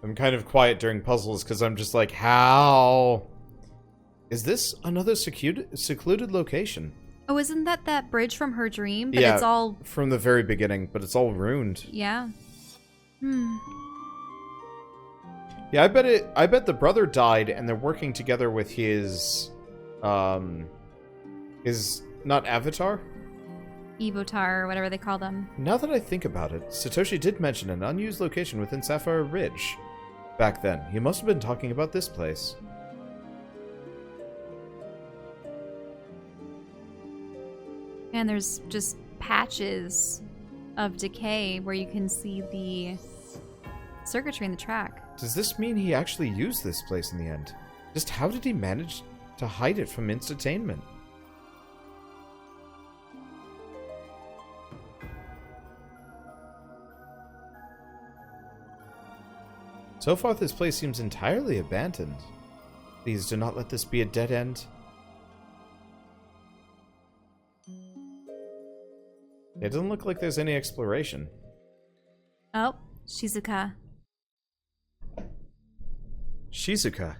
I'm kind of quiet during puzzles because I'm just like, how? Is this another secluded location? Oh, isn't that bridge from her dream? But yeah, it's all... from the very beginning, but it's all ruined. Yeah. Yeah, I bet the brother died and they're working together with his not avatar? Evotar, or whatever they call them. Now that I think about it, Satoshi did mention an unused location within Sapphire Ridge. Back then, he must have been talking about this place. And there's just patches of decay where you can see the circuitry in the track. Does this mean he actually used this place in the end? Just how did he manage to hide it from instantainment? So far, this place seems entirely abandoned. Please do not let this be a dead end. It doesn't look like there's any exploration. Oh, Shizuka. Shizuka.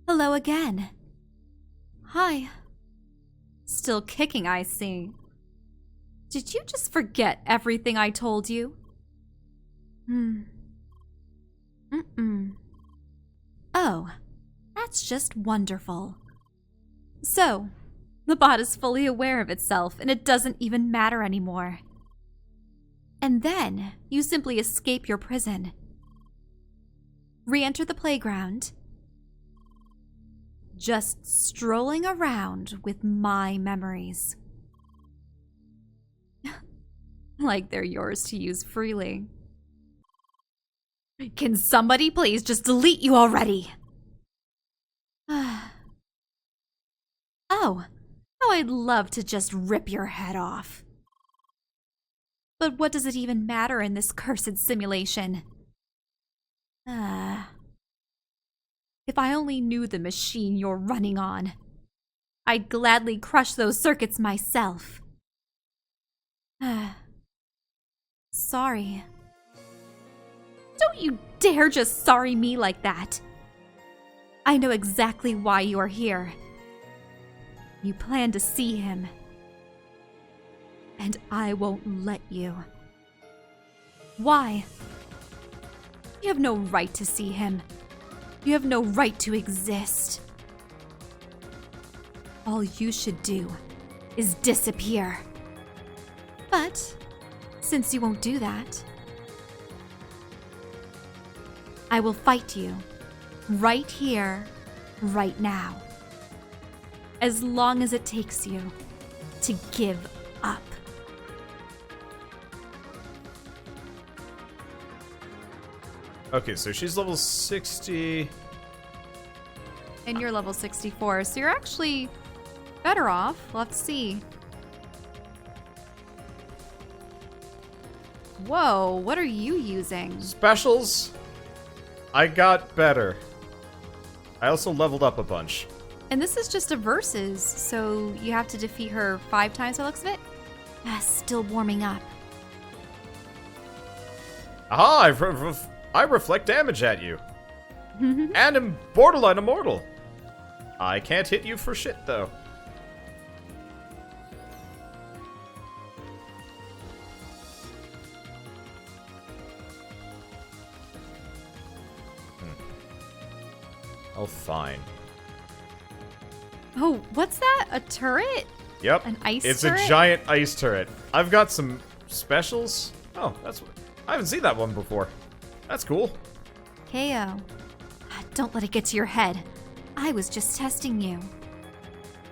Hello again. Hi. Still kicking, I see. Did you just forget everything I told you? Oh, that's just wonderful. So, the bot is fully aware of itself, and it doesn't even matter anymore. And then, you simply escape your prison. Re-enter the playground. Just strolling around with my memories. Like they're yours to use freely. Can somebody please just delete you already? Oh, how I'd love to just rip your head off. But what does it even matter in this cursed simulation? If I only knew the machine you're running on, I'd gladly crush those circuits myself. Sorry. Don't you dare just sorry me like that. I know exactly why you're here. You plan to see him. And I won't let you. Why? You have no right to see him. You have no right to exist. All you should do is disappear. But since you won't do that, I will fight you right here, right now. As long as it takes you to give up. Okay, so she's level 60. And you're level 64, so you're actually better off. We'll have to see. Whoa, what are you using? Specials. I got better. I also leveled up a bunch. And this is just a versus, so you have to defeat her 5 times by the looks of it? Still warming up. Aha, I reflect damage at you. And am borderline immortal. I can't hit you for shit, though. Oh, fine. Oh, what's that? A turret? Yep. An ice It's turret? a giant ice turret. I've got some specials. Oh, that's what... I haven't seen that one before. That's cool. KO. Don't let it get to your head. I was just testing you.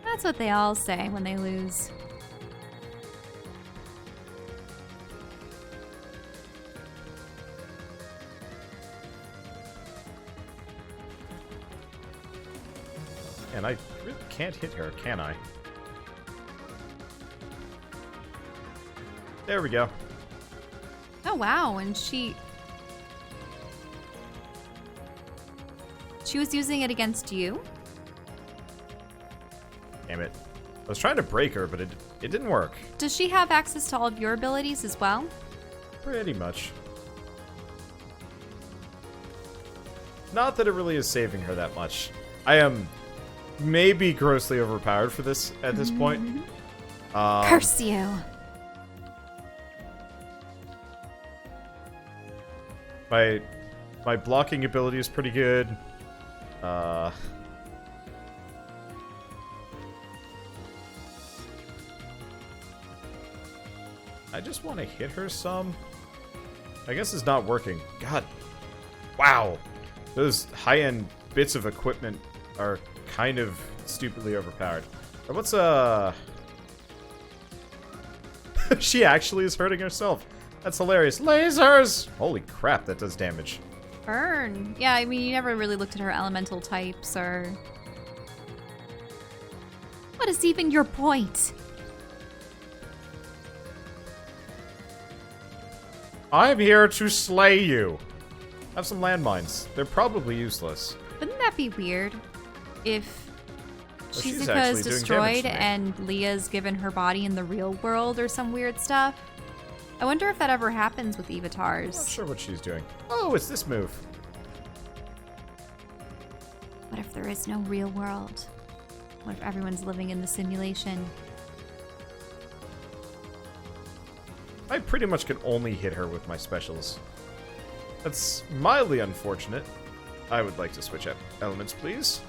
That's what they all say when they lose. And I really can't hit her, can I? There we go. Oh, wow. And she was using it against you? Damn it. I was trying to break her, but it didn't work. Does she have access to all of your abilities as well? Pretty much. Not that it really is saving her that much. I am maybe grossly overpowered for this at this point. Curse you. My blocking ability is pretty good. I just want to hit her some. I guess it's not working. God. Wow. Those high-end bits of equipment are kind of stupidly overpowered. What's she actually is hurting herself. That's hilarious. Lasers! Holy crap, that does damage. Burn. Yeah, I mean, you never really looked at her elemental types or... What is even your point? I'm here to slay you. Have some landmines. They're probably useless. Wouldn't that be weird if she's Shizuka actually is doing destroyed damage to me. and Leah's given her body in the real world or some weird stuff? I wonder if that ever happens with I'm not avatars. sure what she's doing. Oh, it's this move. What if there is no real world? What if everyone's living in the simulation? I pretty much can only hit her with my specials. That's mildly unfortunate. I would like to switch up elements, please.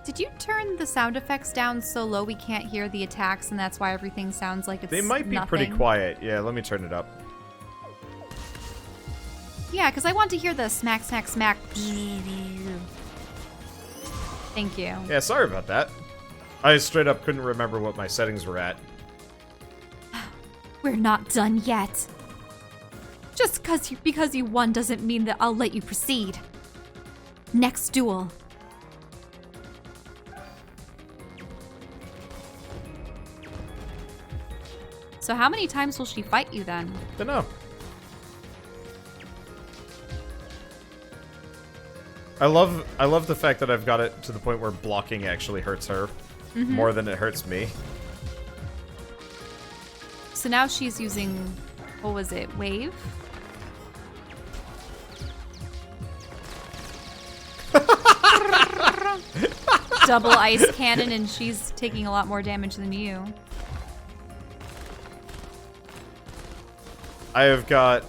Did you turn the sound effects down so low we can't hear the attacks and that's why everything sounds like it's They might be nothing? pretty quiet. Yeah, let me turn it up. Yeah, because I want to hear the smack, smack, smack. Thank you. Yeah, sorry about that. I straight up couldn't remember what my settings were at. We're not done yet. Just because you won doesn't mean that I'll let you proceed. Next duel. So how many times will she fight you then? Dunno. I love the fact that I've got it to the point where blocking actually hurts her more than it hurts me. So now she's using, what was it, wave? Double ice cannon and she's taking a lot more damage than you. I have got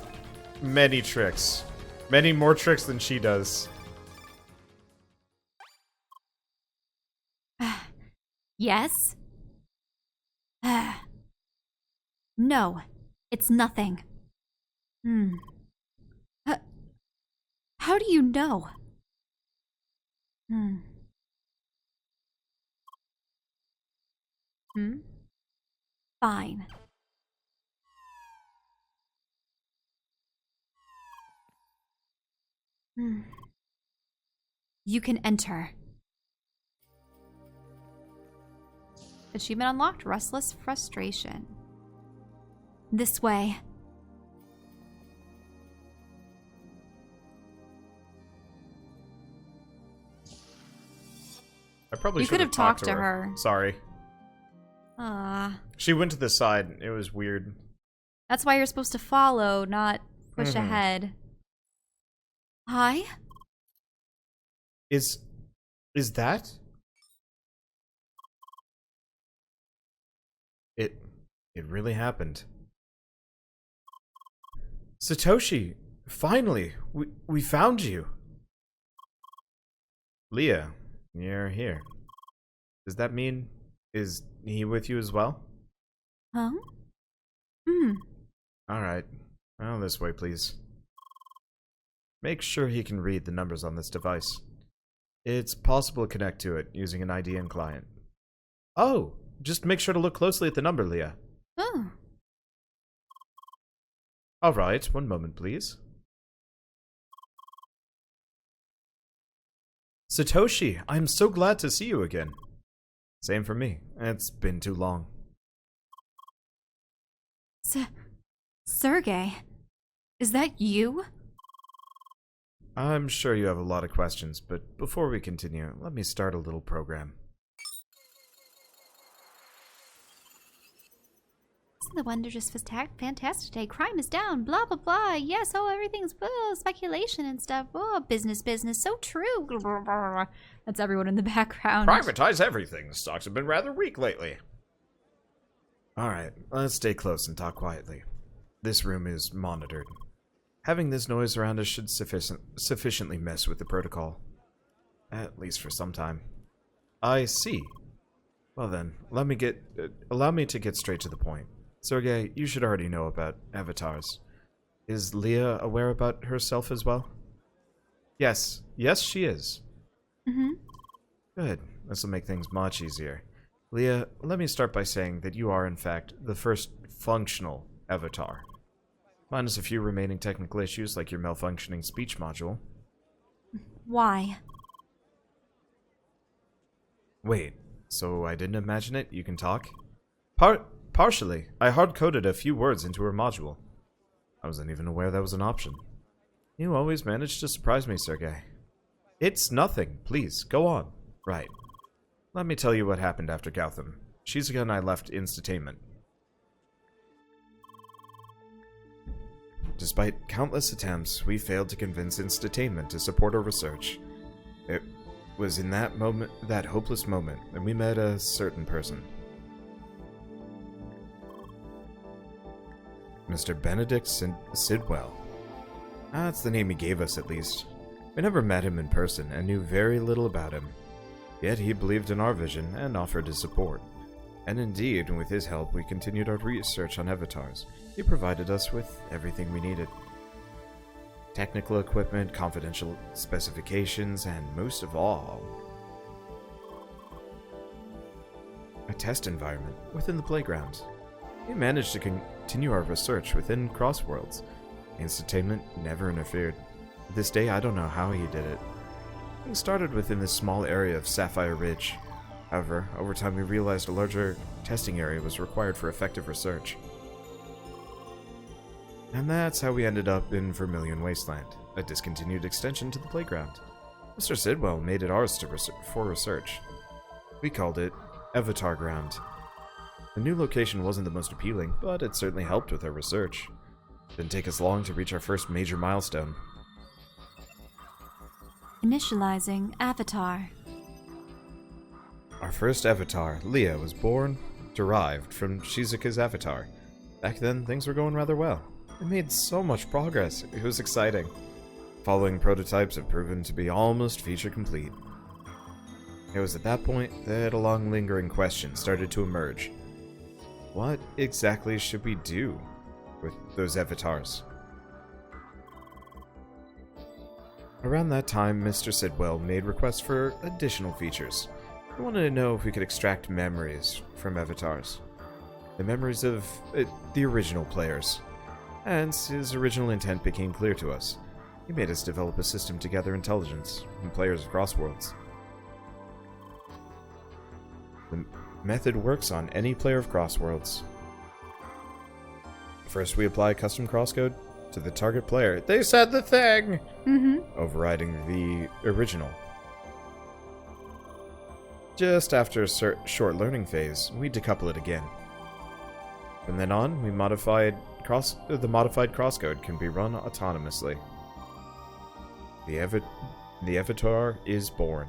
many tricks. Many more tricks than she does. Yes? No, it's nothing. How do you know? Fine. You can enter. Achievement unlocked, Restless Frustration. This way. I probably You should could have have talked to her. Sorry. Ah. She went to the side. It was weird. That's why you're supposed to follow, not push ahead. Hi? Is that? It really happened. Satoshi, finally, we found you. Leah, you're here. Does that mean is he with you as well? Huh? All right. Well, this way, please. Make sure he can read the numbers on this device. It's possible to connect to it using an IDN client. Oh, just make sure to look closely at the number, Leah. Oh. All right, one moment, please. Satoshi, I'm so glad to see you again. Same for me. It's been too long. Sergey, is that you? I'm sure you have a lot of questions, but before we continue, let me start a little program. Isn't the wonder just fantastic today? Crime is down, blah, blah, blah. Yes, oh, everything's speculation and stuff. Oh, business, so true. That's everyone in the background. Privatize everything. Stocks have been rather weak lately. Alright, let's stay close and talk quietly. This room is monitored. Having this noise around us should sufficiently mess with the protocol. At least for some time. I see. Well then, allow me to get straight to the point. Sergey, you should already know about avatars. Is Leah aware about herself as well? Yes, she is. Mm-hmm. Good. This will make things much easier. Leah, let me start by saying that you are, in fact, the first functional avatar. Minus a few remaining technical issues like your malfunctioning speech module. Why? Wait, so I didn't imagine it? You can talk? Partially. I hard-coded a few words into her module. I wasn't even aware that was an option. You always manage to surprise me, Sergey. It's nothing. Please, go on. Right. Let me tell you what happened after Gautham. Shizuka and I left Instatainment. Despite countless attempts, we failed to convince Instatainment to support our research. It was in that moment, that hopeless moment, that we met a certain person. Mr. Benedict Sidwell. That's the name he gave us, at least. We never met him in person and knew very little about him. Yet he believed in our vision and offered his support. And indeed, with his help, we continued our research on avatars. He provided us with everything we needed. Technical equipment, confidential specifications, and most of all, a test environment within the playground. We managed to continue our research within Crossworlds. Instatainment never interfered. To this day, I don't know how he did it. Things started within this small area of Sapphire Ridge. However, over time we realized a larger testing area was required for effective research. And that's how we ended up in Vermilion Wasteland, a discontinued extension to the playground. Mr. Sidwell made it ours for research. We called it Avatar Ground. The new location wasn't the most appealing, but it certainly helped with our research. It didn't take us long to reach our first major milestone. Initializing avatar. Our first avatar, Leah, was derived from Shizuka's avatar. Back then, things were going rather well. We made so much progress, it was exciting. Following prototypes have proven to be almost feature complete. It was at that point that a long lingering question started to emerge. What exactly should we do with those avatars? Around that time, Mr. Sidwell made requests for additional features. He wanted to know if we could extract memories from avatars. The memories of the original players. And his original intent became clear to us. He made us develop a system to gather intelligence from players of Crossworlds. The method works on any player of Crossworlds. First, we apply custom CrossCode to the target player. They said the thing! Overriding the original. Just after a short learning phase, we decouple it again. From then on, the modified CrossCode can be run autonomously. The avatar is born.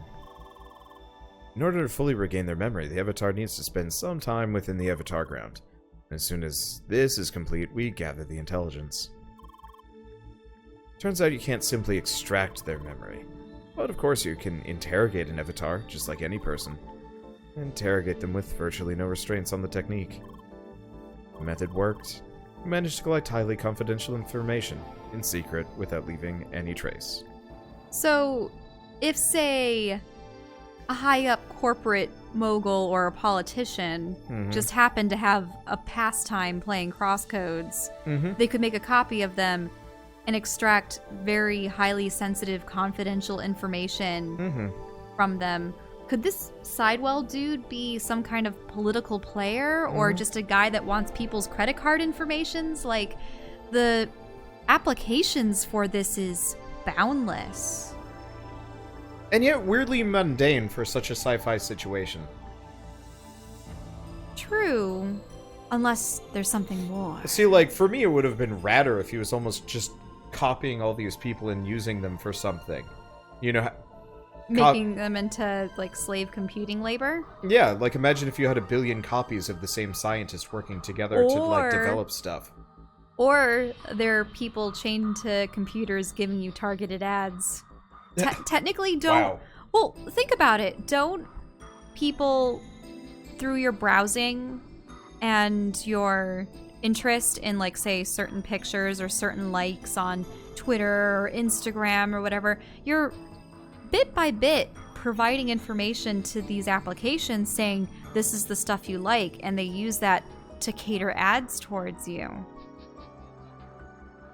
In order to fully regain their memory, the avatar needs to spend some time within the avatar ground. As soon as this is complete, we gather the intelligence. Turns out you can't simply extract their memory. But of course you can interrogate an avatar, just like any person. Interrogate them with virtually no restraints on the technique. The method worked. We managed to collect highly confidential information, in secret, without leaving any trace. So, if, say, a high-up corporate mogul or a politician just happened to have a pastime playing crosscodes, they could make a copy of them and extract very highly sensitive, confidential information from them. Could this Sidewell dude be some kind of political player or just a guy that wants people's credit card informations? Like, the applications for this is boundless. And yet weirdly mundane for such a sci-fi situation. True. Unless there's something more. See, like, for me, it would have been radder if he was almost just copying all these people and using them for something. You know, Making them into, like, slave computing labor? yeah, like, imagine if you had a billion copies of the same scientist working together to, like, develop stuff. Or there are people chained to computers giving you targeted ads. Technically, don't... Wow. Well, think about it. Don't people, through your browsing and your interest in, like, say, certain pictures or certain likes on Twitter or Instagram or whatever, you're bit by bit providing information to these applications saying this is the stuff you like, and they use that to cater ads towards you.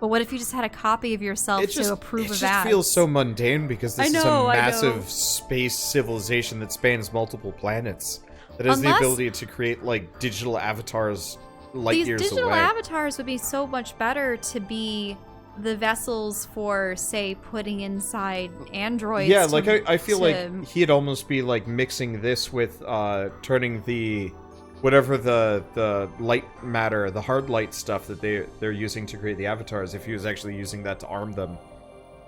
But what if you just had a copy of yourself to approve of ads? It just feels so mundane because this is a massive space civilization that spans multiple planets. That has the ability to create, like, digital avatars light years away. These digital avatars would be so much better to be the vessels for, say, putting inside androids. Yeah, like, I feel like he'd almost be, like, mixing this with turning the... whatever the light matter, the hard light stuff that they're using to create the avatars, if he was actually using that to arm them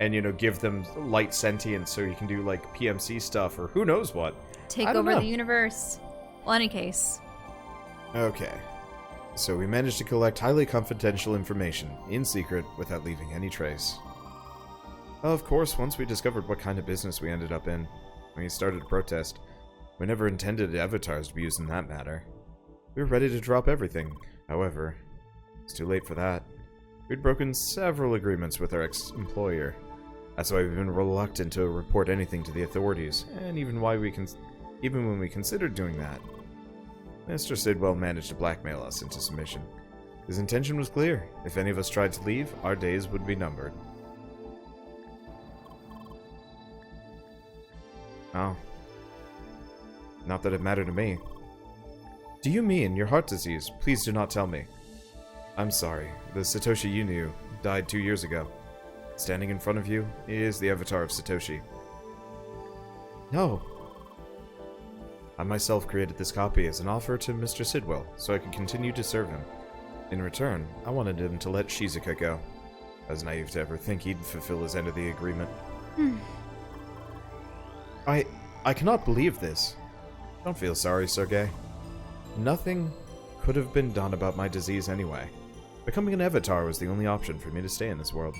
and, you know, give them light sentience so you can do, like, PMC stuff or who knows what. Take over the universe. Well, any case. Okay. So we managed to collect highly confidential information, in secret, without leaving any trace. Of course, once we discovered what kind of business we ended up in, we started a protest. We never intended avatars to be used in that matter. We were ready to drop everything. However, it's too late for that. We'd broken several agreements with our ex-employer. That's why we've been reluctant to report anything to the authorities, and even when we considered doing that, Mr. Sidwell managed to blackmail us into submission. His intention was clear. If any of us tried to leave, our days would be numbered. Oh. Not that it mattered to me. Do you mean your heart disease? Please do not tell me. I'm sorry. The Satoshi you knew died 2 years ago. Standing in front of you is the avatar of Satoshi. No. I myself created this copy as an offer to Mr. Sidwell, so I could continue to serve him. In return, I wanted him to let Shizuka go. I was naive to ever think he'd fulfill his end of the agreement. I cannot believe this. Don't feel sorry, Sergei. Nothing could have been done about my disease anyway. Becoming an avatar was the only option for me to stay in this world.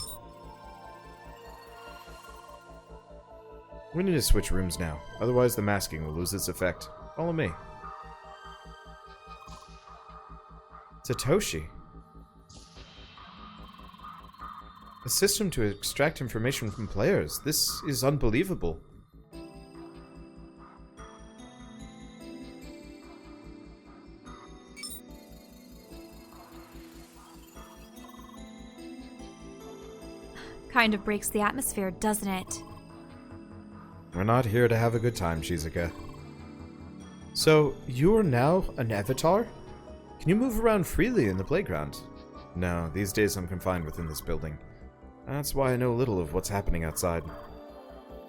We need to switch rooms now, otherwise the masking will lose its effect. Follow me. Satoshi. A system to extract information from players. This is unbelievable. Kind of breaks the atmosphere, doesn't it? We're not here to have a good time, Shizuka. So, you are now an avatar? Can you move around freely in the playground? No, these days I'm confined within this building. That's why I know little of what's happening outside.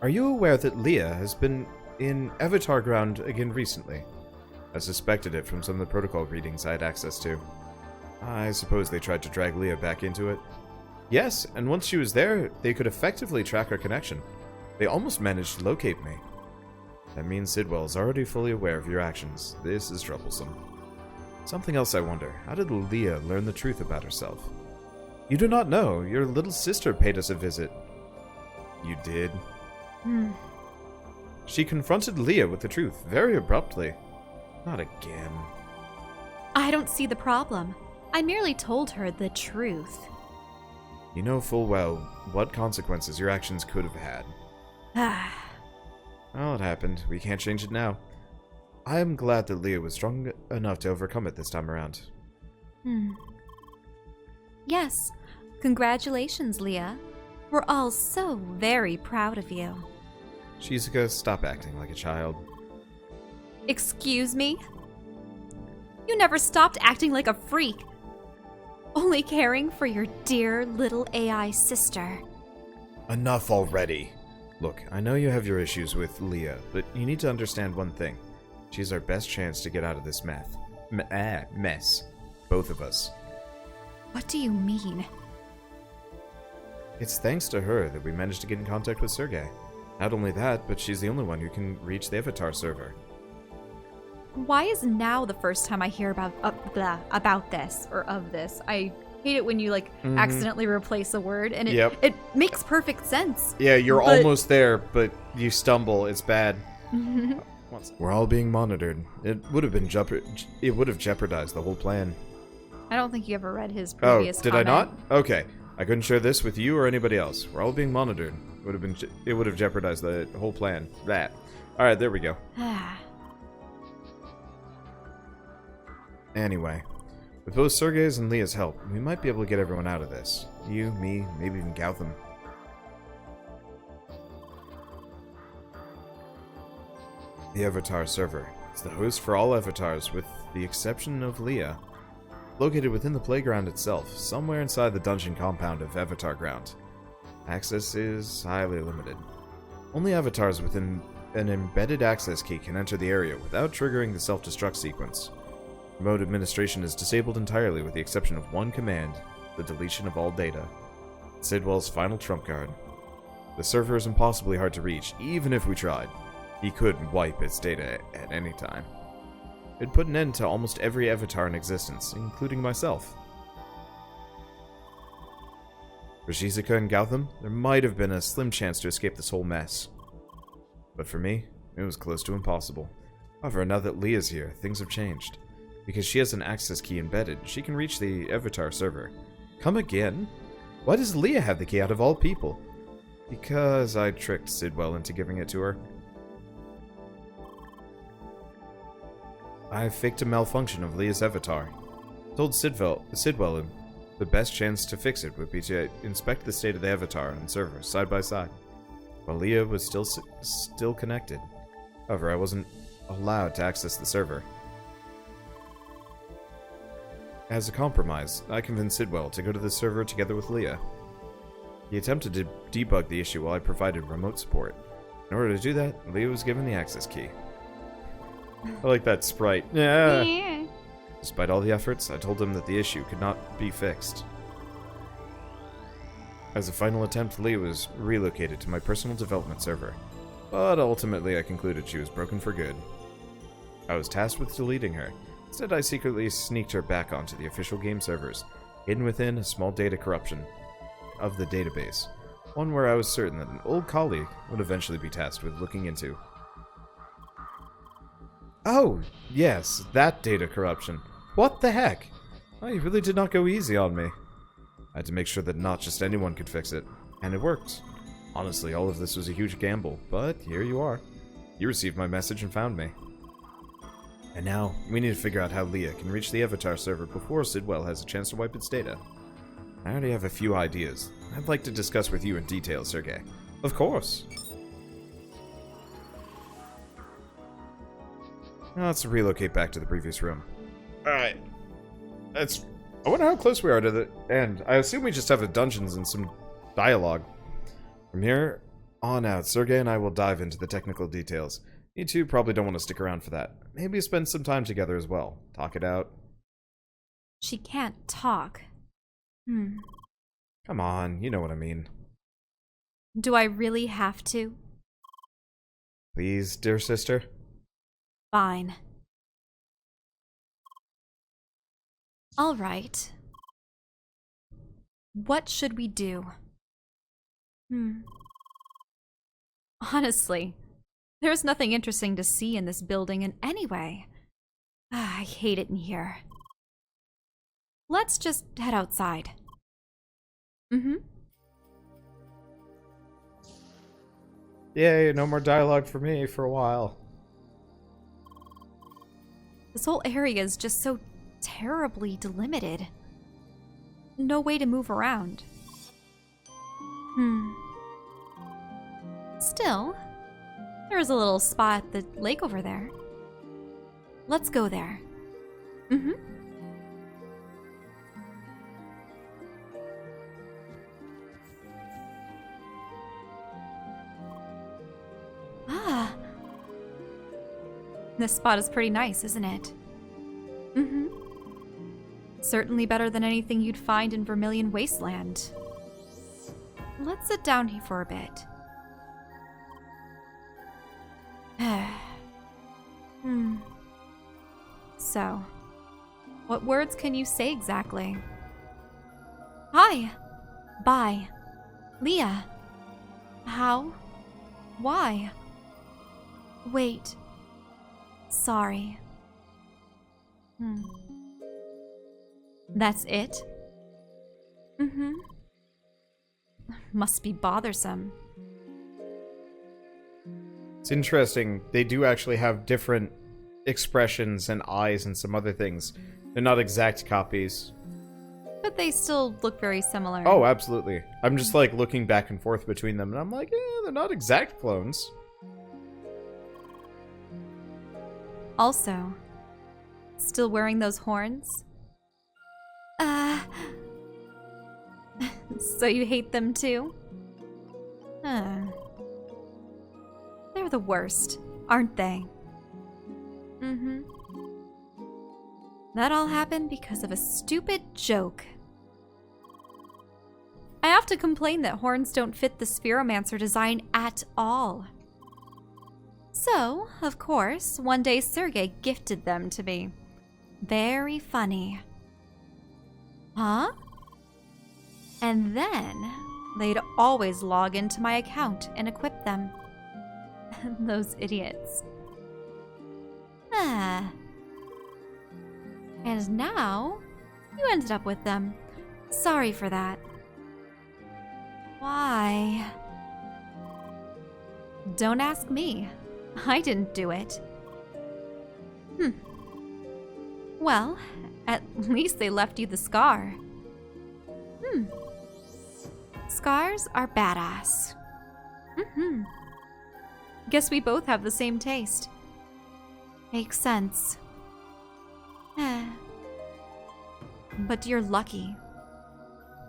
Are you aware that Leah has been in Avatar Ground again recently? I suspected it from some of the protocol readings I had access to. I suppose they tried to drag Leah back into it. Yes, and once she was there, they could effectively track her connection. They almost managed to locate me. That means Sidwell is already fully aware of your actions. This is troublesome. Something else I wonder. How did Leah learn the truth about herself? You do not know. Your little sister paid us a visit. You did? She confronted Leah with the truth, very abruptly. Not again. I don't see the problem. I merely told her the truth. You know full well what consequences your actions could have had. Well, it happened. We can't change it now. I am glad that Leah was strong enough to overcome it this time around. Yes. Congratulations, Leah. We're all so very proud of you. Shizuka, stop acting like a child. Excuse me? You never stopped acting like a freak. Only caring for your dear little AI sister. Enough already. Look, I know you have your issues with Leah, but you need to understand one thing. She's our best chance to get out of this mess. Both of us. What do you mean? It's thanks to her that we managed to get in contact with Sergey. Not only that, but she's the only one who can reach the Avatar server. Why is now the first time I hear about this or of this? I hate it when you accidentally replace a word, and it makes perfect sense. Yeah, you're almost there, but you stumble. It's bad. We're all being monitored. It would have jeopardized the whole plan. I don't think you ever read his previous did comment. I not? Okay. I couldn't share this with you or anybody else. We're all being monitored. It would have jeopardized the whole plan. That. All right, there we go. Anyway, with both Sergey's and Leah's help, we might be able to get everyone out of this. You, me, maybe even Gautham. The Avatar server. It's the host for all avatars, with the exception of Leah. Located within the playground itself, somewhere inside the dungeon compound of Avatar Ground. Access is highly limited. Only avatars within an embedded access key can enter the area without triggering the self-destruct sequence. Remote administration is disabled entirely with the exception of one command, the deletion of all data. Sidwell's final trump card. The server is impossibly hard to reach, even if we tried. He could wipe its data at any time. It'd put an end to almost every avatar in existence, including myself. For Shizuka and Gautham, there might have been a slim chance to escape this whole mess. But for me, it was close to impossible. However, now that Leah's here, things have changed. Because she has an access key embedded, she can reach the Avatar server. Come again? Why does Leah have the key out of all people? Because I tricked Sidwell into giving it to her. I faked a malfunction of Leah's avatar. Told Sidwell the best chance to fix it would be to inspect the state of the avatar and server side by side, while Leah was still connected. However, I wasn't allowed to access the server. As a compromise, I convinced Sidwell to go to the server together with Leah. He attempted to debug the issue while I provided remote support. In order to do that, Leah was given the access key. I like that sprite. Yeah. Despite all the efforts, I told him that the issue could not be fixed. As a final attempt, Leah was relocated to my personal development server, but ultimately I concluded she was broken for good. I was tasked with deleting her. Instead, I secretly sneaked her back onto the official game servers, hidden within a small data corruption of the database, one where I was certain that an old colleague would eventually be tasked with looking into. Oh, yes, that data corruption. What the heck? Oh, you really did not go easy on me. I had to make sure that not just anyone could fix it, and it worked. Honestly, all of this was a huge gamble, but here you are. You received my message and found me. And now, we need to figure out how Leah can reach the Avatar server before Sidwell has a chance to wipe its data. I already have a few ideas. I'd like to discuss with you in detail, Sergey. Of course. Now let's relocate back to the previous room. Alright. I wonder how close we are to the end. I assume we just have the dungeons and some dialogue. From here on out, Sergey and I will dive into the technical details. You two probably don't want to stick around for that. Maybe spend some time together as well. Talk it out. She can't talk. Come on, you know what I mean. Do I really have to? Please, dear sister? Fine. All right. What should we do? Honestly, there's nothing interesting to see in this building in any way. I hate it in here. Let's just head outside. Yay, no more dialogue for me for a while. This whole area is just so terribly delimited. No way to move around. Still, there is a little spot at the lake over there. Let's go there. Ah. This spot is pretty nice, isn't it? Certainly better than anything you'd find in Vermilion Wasteland. Let's sit down here for a bit. So, what words can you say exactly? Hi. Bye. Leah. How? Why? Wait. Sorry. That's it? Must be bothersome. It's interesting. They do actually have different expressions and eyes and some other things. They're not exact copies. But they still look very similar. Oh, absolutely. I'm just like looking back and forth between them, and I'm like, they're not exact clones. Also, still wearing those horns? So you hate them too? They're the worst, aren't they? That all happened because of a stupid joke. I have to complain that horns don't fit the Spheromancer design at all. So, of course, one day Sergei gifted them to me. Very funny. Huh? And then, they'd always log into my account and equip them. Those idiots. And now, you ended up with them. Sorry for that. Why? Don't ask me. I didn't do it. Well, at least they left you the scar. Scars are badass. Guess we both have the same taste. Makes sense. But you're lucky.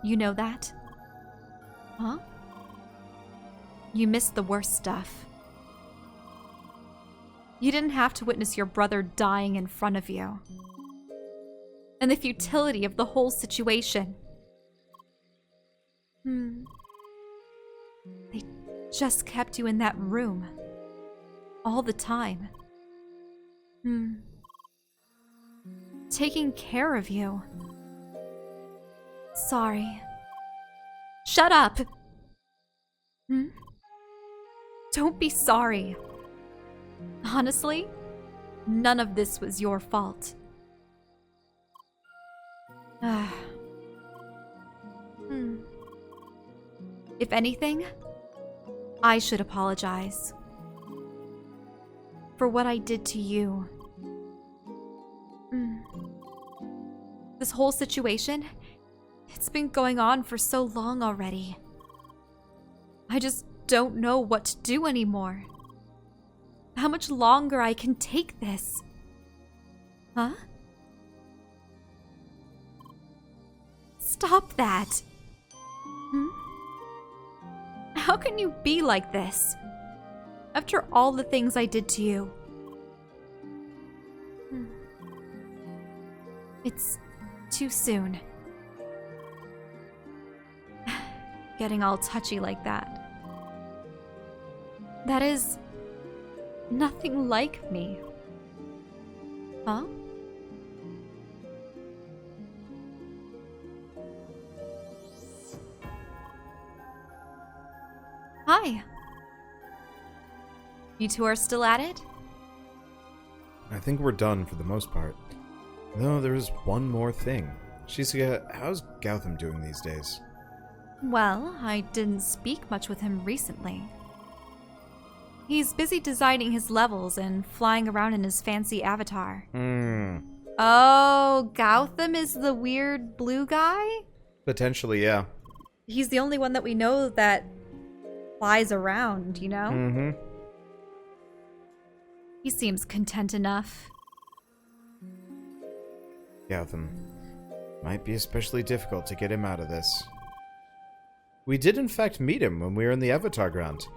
You know that? Huh? You missed the worst stuff. You didn't have to witness your brother dying in front of you. And the futility of the whole situation. They just kept you in that room. All the time. Taking care of you. Sorry. Shut up! Don't be sorry. Honestly, none of this was your fault. If anything, I should apologize. For what I did to you. This whole situation, it's been going on for so long already. I just don't know what to do anymore. How much longer I can take this? Huh? Stop that! How can you be like this? After all the things I did to you. It's too soon. Getting all touchy like that. That is nothing like me. Huh? Hi. You two are still at it? I think we're done for the most part. Though there is one more thing. Shizuka, how's Gautham doing these days? Well, I didn't speak much with him recently. He's busy designing his levels and flying around in his fancy avatar. Oh, Gautham is the weird blue guy? Potentially, yeah. He's the only one that we know that flies around, you know? He seems content enough. Gautham. Might be especially difficult to get him out of this. We did in fact meet him when we were in the Avatar ground.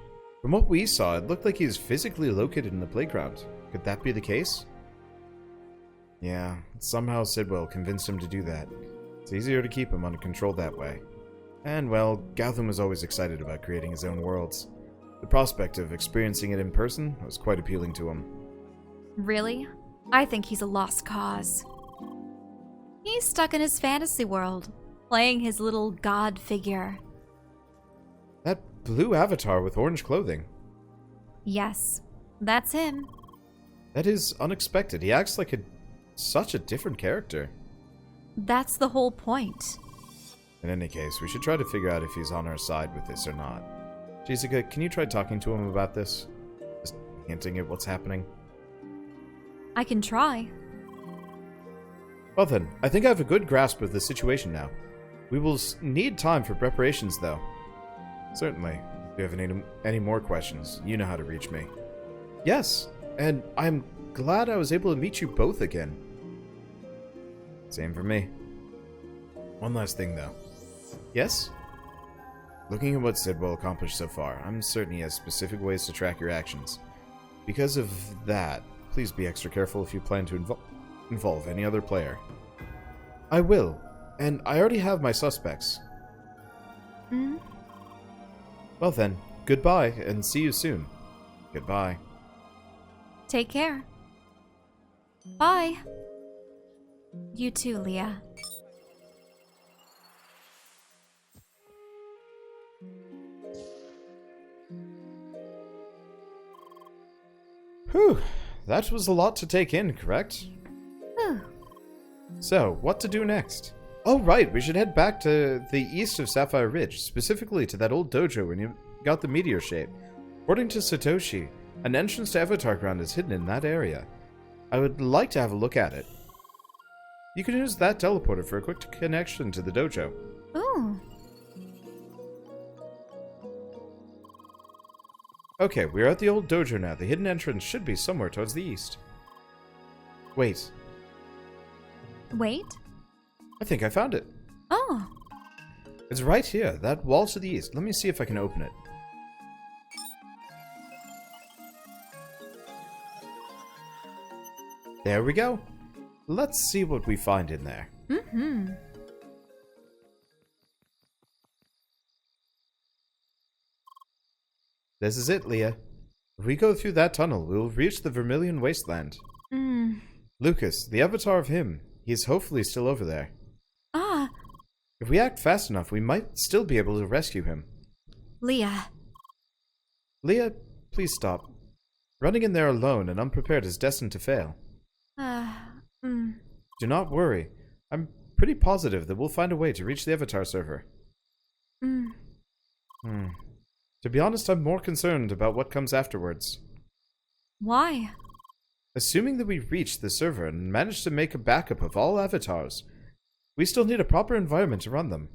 From what we saw, it looked like he was physically located in the playground. Could that be the case? Yeah, somehow Sidwell convinced him to do that. It's easier to keep him under control that way. And, well, Gautham was always excited about creating his own worlds. The prospect of experiencing it in person was quite appealing to him. Really? I think he's a lost cause. He's stuck in his fantasy world, playing his little god figure. That blue avatar with orange clothing. Yes, that's him. That is unexpected. He acts like such a different character. That's the whole point. In any case, we should try to figure out if he's on our side with this or not. Shizuka, can you try talking to him about this? Just hinting at what's happening. I can try. Well then, I think I have a good grasp of the situation now. We will need time for preparations, though. Certainly. If you have any more questions, you know how to reach me. Yes, and I'm glad I was able to meet you both again. Same for me. One last thing, though. Yes? Looking at what Sidwell accomplished so far, I'm certain he has specific ways to track your actions. Because of that, please be extra careful if you plan to involve any other player. I will, and I already have my suspects. Hmm? Well then, goodbye, and see you soon. Goodbye. Take care. Bye. You too, Leah. Whew, that was a lot to take in, correct? Whew. So, what to do next? Oh right, we should head back to the east of Sapphire Ridge, specifically to that old dojo when you got the meteor shape. According to Satoshi, an entrance to Avatar Ground is hidden in that area. I would like to have a look at it. You can use that teleporter for a quick connection to the dojo. Ooh. Okay, we're at the old dojo now. The hidden entrance should be somewhere towards the east. Wait, Wait. I think I found it. Oh. It's right here, that wall to the east. Let me see if I can open it. There we go. Let's see what we find in there. Mm-hmm. This is it, Leah. If we go through that tunnel, we will reach the Vermilion Wasteland. Mm. Lucas, the avatar of him, he's hopefully still over there. Ah. If we act fast enough, we might still be able to rescue him. Leah. Leah, please stop. Running in there alone and unprepared is destined to fail. Do not worry. I'm pretty positive that we'll find a way to reach the Avatar server. To be honest, I'm more concerned about what comes afterwards. Why? Assuming that we reach the server and manage to make a backup of all avatars, we still need a proper environment to run them.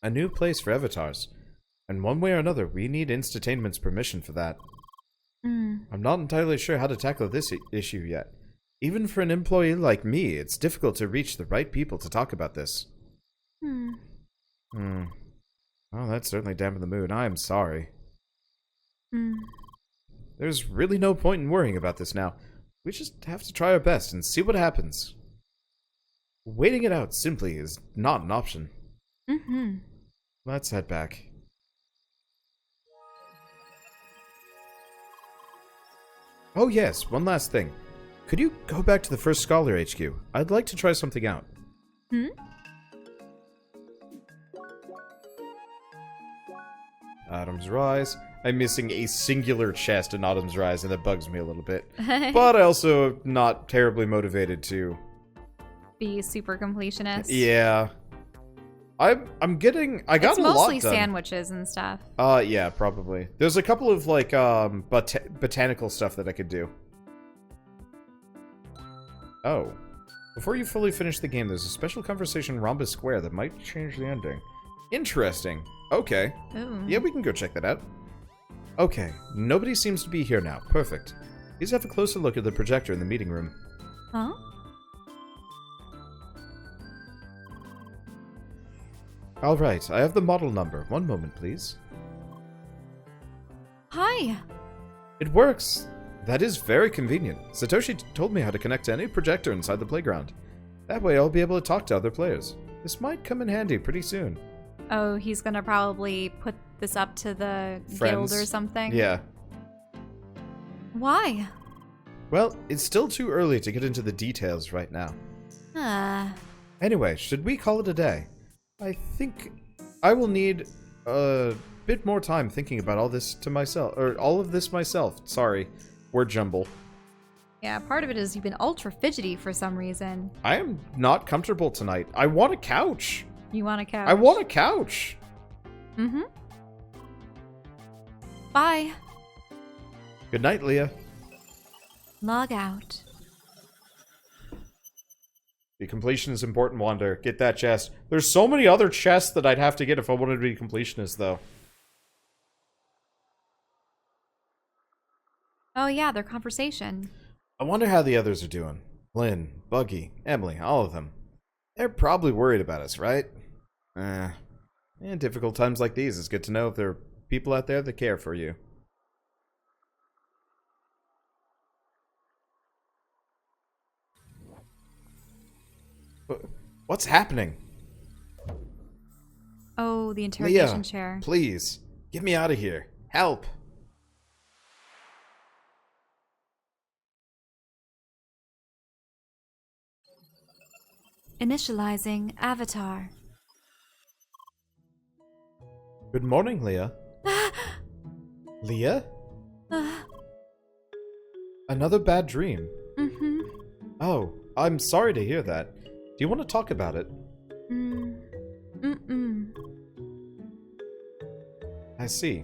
A new place for avatars. And one way or another, we need Instatainment's permission for that. I'm not entirely sure how to tackle this issue yet. Even for an employee like me, it's difficult to reach the right people to talk about this. Well, that certainly dampened the mood. I am sorry. There's really no point in worrying about this now. We just have to try our best and see what happens. Waiting it out simply is not an option. Let's head back. Oh yes, one last thing. Could you go back to the First Scholar HQ? I'd like to try something out. Autumn's Rise. I'm missing a singular chest in Autumn's Rise, and that bugs me a little bit. But I also not terribly motivated to Be super completionist. Yeah. I got It's a lot mostly done. sandwiches and stuff. Yeah, probably. There's a couple of like botanical stuff that I could do. Oh. Before you fully finish the game, there's a special conversation Rhombus Square that might change the ending. Interesting. Okay. Ooh. Yeah, we can go check that out. Okay, nobody seems to be here now. Perfect. Please have a closer look at the projector in the meeting room. Huh? Alright, I have the model number. One moment, please. Hi. It works. That is very convenient. Satoshi told me how to connect to any projector inside the playground. That way I'll be able to talk to other players. This might come in handy pretty soon. Oh, he's gonna probably put this up to the guild or something? Yeah. Why? Well, it's still too early to get into the details right now. Anyway, should we call it a day? I think I will need a bit more time thinking about all of this myself. Sorry, word jumble. Yeah, part of it is you've been ultra fidgety for some reason. I am not comfortable tonight. I want a couch. You want a couch? I want a couch. Mm-hmm. Bye. Good night, Leah. Log out. The completion is important, Wander. Get that chest. There's so many other chests that I'd have to get if I wanted to be completionist, though. Oh yeah, their conversation. I wonder how the others are doing. Lynn, Buggy, Emily, all of them. They're probably worried about us, right? In difficult times like these, it's good to know if there are people out there that care for you. What's happening? Oh, the interrogation Leah, chair. Please, get me out of here. Help. Initializing avatar. Good morning, Leah. Leah? Another bad dream. Mm-hmm. Oh, I'm sorry to hear that. Do you want to talk about it? Mm-mm. I see.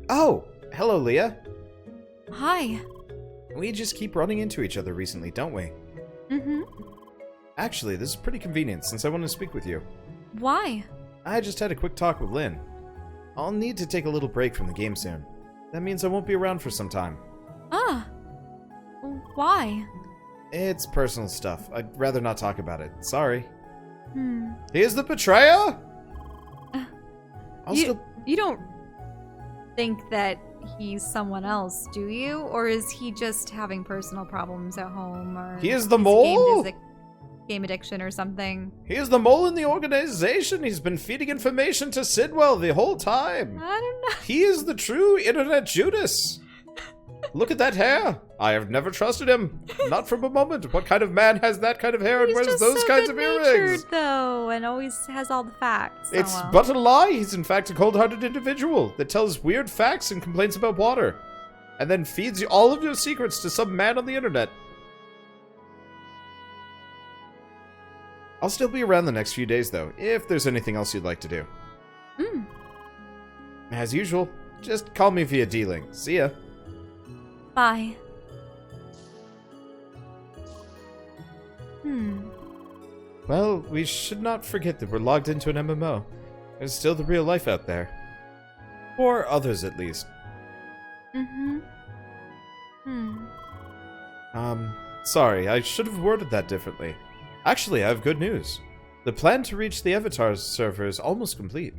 Oh, hello, Leah. Hi. We just keep running into each other recently, don't we? Mm-hmm. Actually, this is pretty convenient since I want to speak with you. Why? I just had a quick talk with Lynn. I'll need to take a little break from the game soon. That means I won't be around for some time. Ah. Why? It's personal stuff. I'd rather not talk about it. Sorry. He's the betrayer? You don't think that he's someone else, do you? Or is he just having personal problems at home? Or he is the mole? Game addiction or something? He is the mole in the organization. He's been feeding information to Sidwell the whole time. I don't know. He is the true internet Judas. Look at that hair. I have never trusted him. Not from a moment. What kind of man has that kind of hair and wears those kinds of earrings? Though, and always has all the facts. It's but a lie. He's in fact a cold-hearted individual that tells weird facts and complains about water. And then feeds you all of your secrets to some man on the internet. I'll still be around the next few days, though, if there's anything else you'd like to do. As usual, just call me via D-Link. See ya. Bye. Well, we should not forget that we're logged into an MMO. There's still the real life out there. For others, at least. Sorry, I should have worded that differently. Actually, I have good news. The plan to reach the Avatar server is almost complete.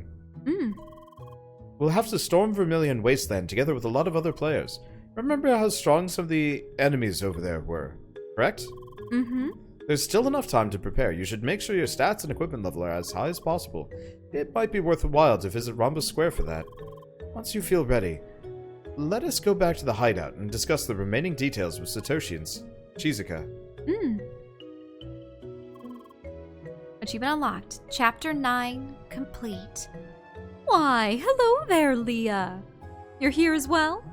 We'll have to storm Vermilion Wasteland together with a lot of other players. Remember how strong some of the enemies over there were, correct? There's still enough time to prepare. You should make sure your stats and equipment level are as high as possible. It might be worth a while to visit Rhombus Square for that. Once you feel ready, let us go back to the hideout and discuss the remaining details with Satoshi and Shizuka. Achievement unlocked. Chapter 9 complete. Why, hello there, Leah. You're here as well?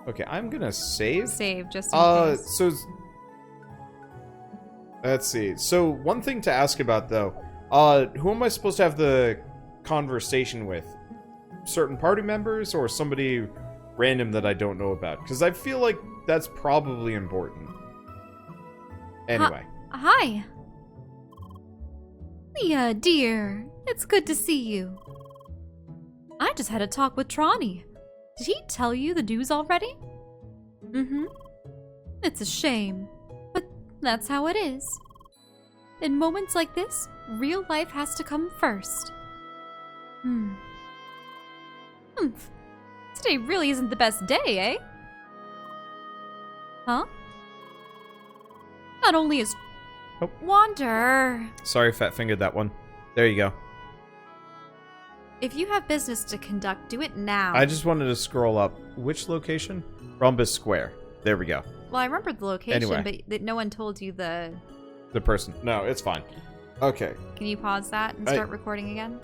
Okay, I'm gonna save. Save, just in case. So... Let's see. So, one thing to ask about, though. Who am I supposed to have the conversation with? Certain party members or somebody random that I don't know about? Because I feel like that's probably important. Anyway. Hi. Leah, dear. It's good to see you. I just had a talk with Trani. Did he tell you the news already? It's a shame, but that's how it is. In moments like this, real life has to come first. Today really isn't the best day, eh? Huh? Not only is... Oh. Wander. Sorry, fat fingered that one. There you go. If you have business to conduct, do it now. I just wanted to scroll up. Which location? Rhombus Square. There we go. Well, I remember the location, Anyway. but no one told you the... The person. No, it's fine. Okay. Can you pause that and start recording again?